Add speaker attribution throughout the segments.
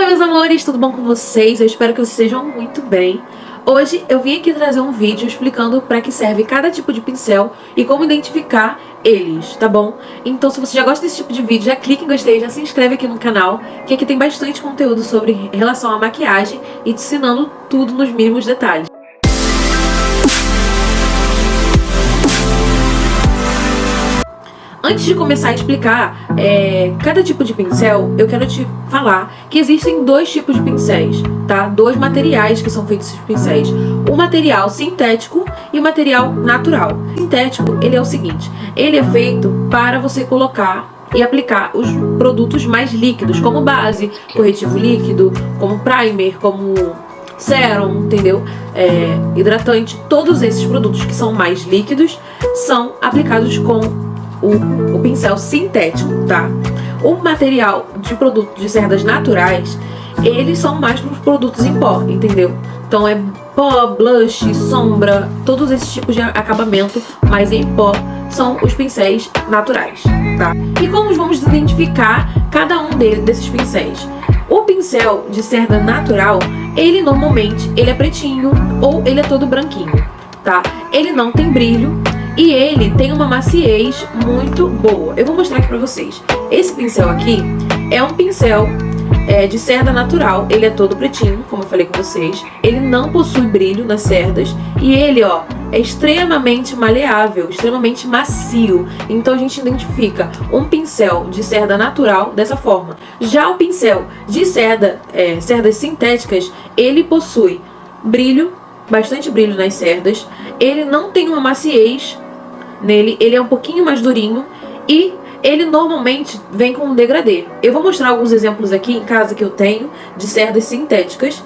Speaker 1: meus amores, tudo bom com vocês? Eu espero que vocês estejam muito bem. Hoje eu vim aqui trazer um vídeo explicando para que serve cada tipo de pincel e como identificar eles, tá bom? Então se você já gosta desse tipo de vídeo, já clica em gostei, já se inscreve aqui no canal, que aqui tem bastante conteúdo sobre relação à maquiagem e te ensinando tudo nos mínimos detalhes. Antes de começar a explicar cada tipo de pincel, eu quero te falar que existem dois tipos de pincéis, tá? Dois materiais que são feitos esses pincéis. O material sintético e o material natural. O sintético, ele é o seguinte, ele é feito para você colocar e aplicar os produtos mais líquidos, como base, corretivo líquido, como primer, como sérum, entendeu? Hidratante. Todos esses produtos que são mais líquidos são aplicados com o pincel sintético, tá? O material de produto de cerdas naturais, eles são mais para os produtos em pó, entendeu? Então é pó, blush, sombra, todos esses tipos de acabamento, mas em pó, são os pincéis naturais, tá? E como vamos identificar cada um desses pincéis? O pincel de cerda natural, ele normalmente ele é pretinho ou ele é todo branquinho, tá? Ele não tem brilho e ele tem uma maciez muito boa. Eu vou mostrar aqui pra vocês. Esse pincel aqui é um pincel de cerda natural. Ele é todo pretinho, como eu falei com vocês. Ele não possui brilho nas cerdas. E ele, ó, é extremamente maleável, extremamente macio. Então a gente identifica um pincel de cerda natural dessa forma. Já o pincel de cerdas sintéticas, ele possui brilho, bastante brilho nas cerdas. Ele não tem uma maciez nele, ele é um pouquinho mais durinho e ele normalmente vem com um degradê. Eu vou mostrar alguns exemplos aqui em casa que eu tenho de cerdas sintéticas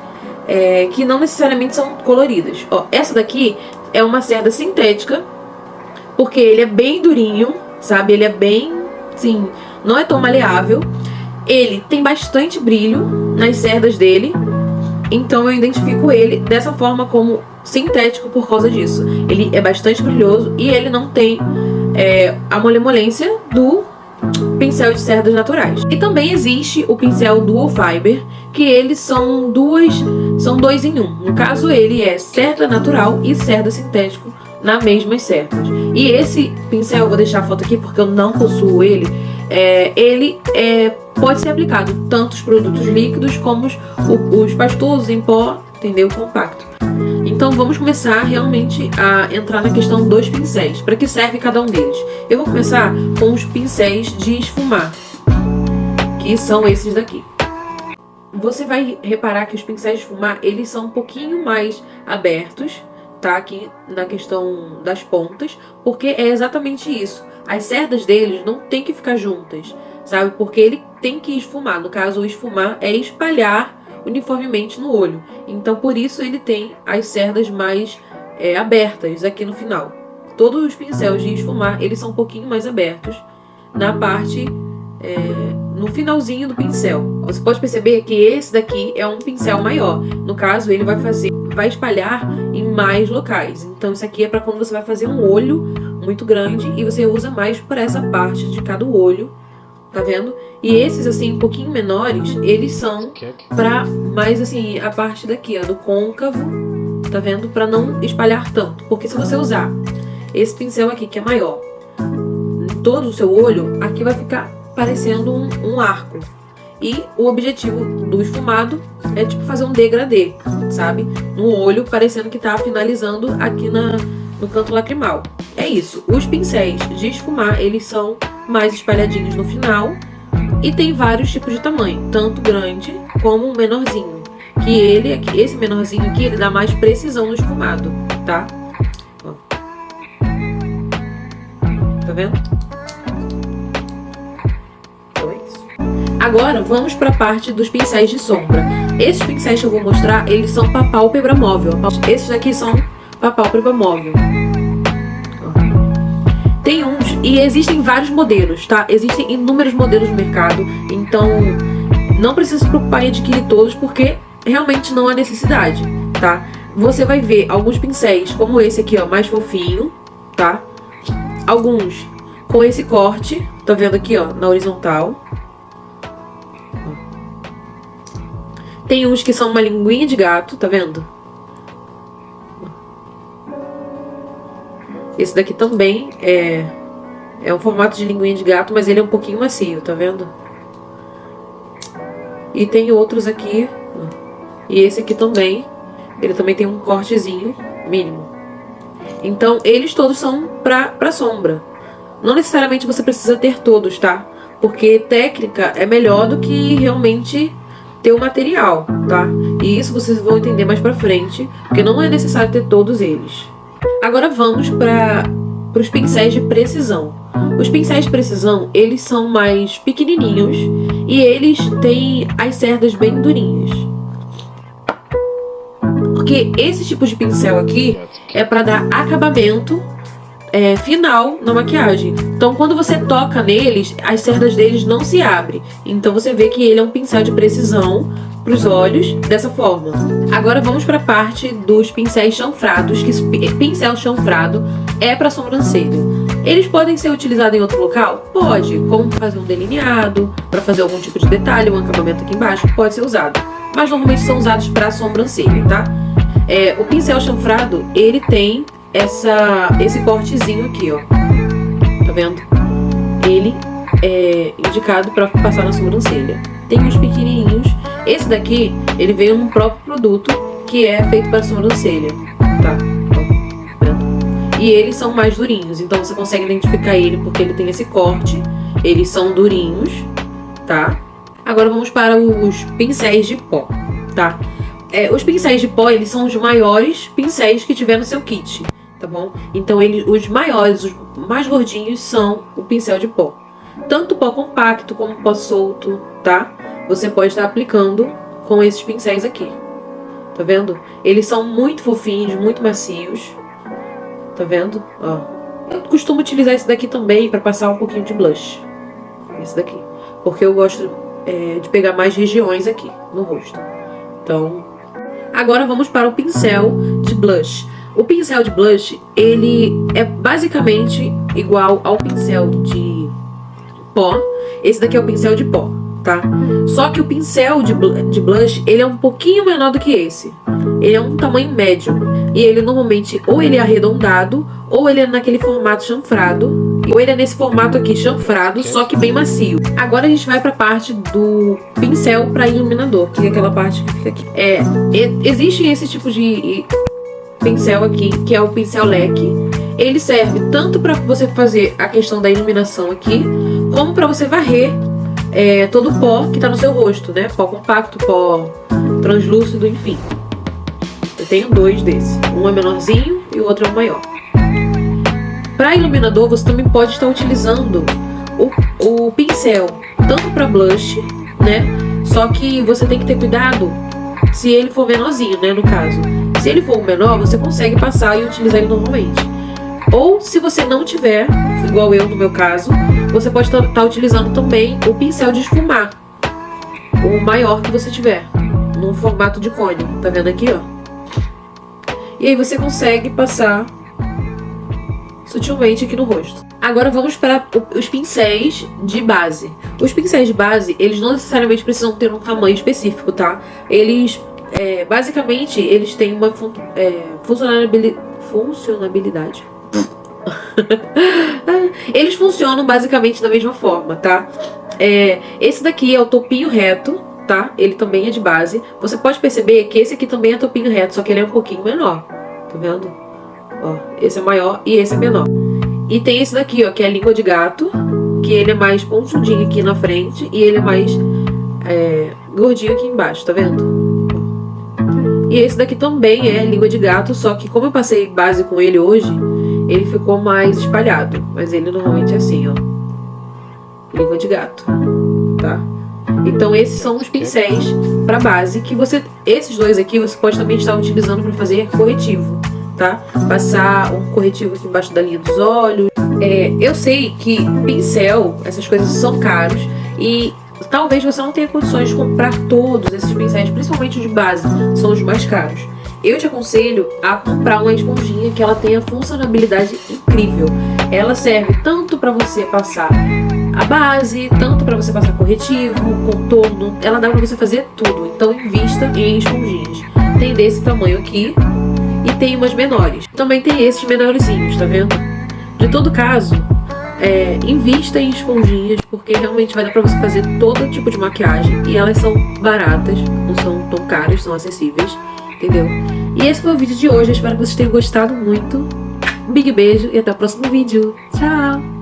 Speaker 1: que não necessariamente são coloridas. Ó, essa daqui é uma cerda sintética porque ele é bem durinho, sabe? Ele é bem, sim, não é tão maleável. Ele tem bastante brilho nas cerdas dele. Então eu identifico ele dessa forma como sintético por causa disso. Ele é bastante brilhoso e ele não tem a molemolência do pincel de cerdas naturais. E também existe o pincel Dual Fiber, que eles são dois em um. No caso, ele é cerda natural e cerda sintético na mesmas cerdas. E esse pincel, eu vou deixar a foto aqui porque eu não possuo ele. Pode ser aplicado tanto os produtos líquidos como os pastosos em pó, entendeu? Compacto. Então vamos começar realmente a entrar na questão dos pincéis. Para que serve cada um deles? Eu vou começar com os pincéis de esfumar, que são esses daqui. Você vai reparar que os pincéis de esfumar, eles são um pouquinho mais abertos, tá? Aqui na questão das pontas, porque é exatamente isso. As cerdas deles não tem que ficar juntas, sabe? Porque ele tem que esfumar. No caso, o esfumar é espalhar uniformemente no olho. Então, por isso ele tem as cerdas mais abertas aqui no final. Todos os pincéis de esfumar, eles são um pouquinho mais abertos na parte, no finalzinho do pincel. Você pode perceber que esse daqui é um pincel maior. No caso, ele vai espalhar em mais locais. Então, isso aqui é para quando você vai fazer um olho muito grande e você usa mais por essa parte de cada olho, tá vendo? E esses, assim, um pouquinho menores, eles são pra mais, assim, a parte daqui, ó, do côncavo, tá vendo? Pra não espalhar tanto. Porque se você usar esse pincel aqui, que é maior, em todo o seu olho, aqui vai ficar parecendo um arco. E o objetivo do esfumado é, tipo, fazer um degradê, sabe? No olho, parecendo que tá finalizando aqui no canto lacrimal. É isso. Os pincéis de esfumar, eles são mais espalhadinhos no final e tem vários tipos de tamanho, tanto grande como um menorzinho. Que esse menorzinho aqui, ele dá mais precisão no esfumado, tá? Ó. Tá vendo? Então é isso. Agora vamos para a parte dos pincéis de sombra. Esses pincéis que eu vou mostrar, eles são para pálpebra móvel. Esses aqui são para pálpebra móvel. Tem uns, e existem vários modelos, tá? Existem inúmeros modelos no mercado, então não precisa se preocupar em adquirir todos, porque realmente não há necessidade, tá? Você vai ver alguns pincéis, como esse aqui, ó, mais fofinho, tá? Alguns com esse corte, tá vendo aqui, ó, na horizontal. tem uns que são uma linguinha de gato, tá vendo? Esse daqui também é um formato de linguinha de gato, mas ele é um pouquinho macio, tá vendo? E tem outros aqui. E esse aqui também. Ele também tem um cortezinho mínimo. Então, eles todos são pra sombra. Não necessariamente você precisa ter todos, tá? Porque técnica é melhor do que realmente ter o material, tá? E isso vocês vão entender mais pra frente, porque não é necessário ter todos eles. Agora vamos para os pincéis de precisão. Os pincéis de precisão, eles são mais pequenininhos e eles têm as cerdas bem durinhas. Porque esse tipo de pincel aqui é para dar acabamento final na maquiagem. Então quando você toca neles, as cerdas deles não se abrem. Então você vê que ele é um pincel de precisão para os olhos, dessa forma. Agora vamos para a parte dos pincéis chanfrados, que pincel chanfrado é para sobrancelha. Eles podem ser utilizados em outro local? Pode, como fazer um delineado, para fazer algum tipo de detalhe, um acabamento aqui embaixo, pode ser usado. Mas normalmente são usados para sobrancelha, tá? O pincel chanfrado, ele tem esse cortezinho aqui, ó. Tá vendo? Ele é indicado para passar na sobrancelha. Tem uns pequenininhos. Esse daqui, ele veio num próprio produto que é feito para sobrancelha, tá? E eles são mais durinhos, então você consegue identificar ele porque ele tem esse corte. Eles são durinhos, tá? Agora vamos para os pincéis de pó, tá? Os pincéis de pó, eles são os maiores pincéis que tiver no seu kit, tá bom? Então os maiores, os mais gordinhos são o pincel de pó. Tanto pó compacto como pó solto, tá? Você pode estar aplicando com esses pincéis aqui. Tá vendo? Eles são muito fofinhos, muito macios. Tá vendo? Ó. Eu costumo utilizar esse daqui também para passar um pouquinho de blush. Esse daqui. Porque eu gosto de pegar mais regiões aqui no rosto. Então, agora vamos para o pincel de blush. O pincel de blush, ele é basicamente igual ao pincel de pó. Esse daqui é o pincel de pó, tá? Só que o pincel de blush, ele é um pouquinho menor do que esse. Ele é um tamanho médio. E ele normalmente, ou ele é arredondado, ou ele é naquele formato chanfrado, ou ele é nesse formato aqui, chanfrado, só que bem macio. Agora a gente vai pra parte do pincel para iluminador, que é aquela parte que fica aqui. Existe esse tipo de pincel aqui, que é o pincel leque. Ele serve tanto para você fazer a questão da iluminação aqui, como para você varrer todo o pó que tá no seu rosto, né? Pó compacto, pó translúcido, enfim. Eu tenho dois desses. Um é menorzinho e o outro é o maior. Para iluminador, você também pode estar utilizando o pincel tanto para blush, né? Só que você tem que ter cuidado se ele for menorzinho, né? No caso, se ele for menor, você consegue passar e utilizar ele normalmente. Ou se você não tiver, igual eu no meu caso, você pode estar utilizando também o pincel de esfumar, o maior que você tiver, num formato de cone. Tá vendo aqui, ó? E aí você consegue passar sutilmente aqui no rosto. Agora vamos para os pincéis de base. Os pincéis de base, eles não necessariamente precisam ter um tamanho específico, tá? Eles, basicamente, eles têm uma funcionalidade. Eles funcionam basicamente da mesma forma, tá? Esse daqui é o topinho reto, tá? Ele também é de base. Você pode perceber que esse aqui também é topinho reto, só que ele é um pouquinho menor. Tá vendo? Ó, esse é maior e esse é menor. E tem esse daqui, ó, que é a língua de gato, que ele é mais pontudinho aqui na frente e ele é mais gordinho aqui embaixo, tá vendo? E esse daqui também é língua de gato, só que como eu passei base com ele hoje, ele ficou mais espalhado. Mas ele normalmente é assim, ó. Língua de gato, tá? Então esses são os pincéis para base que esses dois aqui você pode também estar utilizando para fazer corretivo, tá? Passar um corretivo aqui embaixo da linha dos olhos. Eu sei que pincel, essas coisas são caros e talvez você não tenha condições de comprar todos esses pincéis, principalmente os de base, são os mais caros. Eu te aconselho a comprar uma esponjinha que ela tenha funcionalidade incrível. Ela serve tanto para você passar a base, tanto pra você passar corretivo, contorno, ela dá pra você fazer tudo. Então invista em esponjinhas. Tem desse tamanho aqui e tem umas menores. Também tem esses menorzinhos, tá vendo? De todo caso, invista em esponjinhas, porque realmente vai dar pra você fazer todo tipo de maquiagem. E elas são baratas, não são tão caras, são acessíveis, entendeu? E esse foi o vídeo de hoje, eu espero que vocês tenham gostado muito. Um big beijo e até o próximo vídeo. Tchau!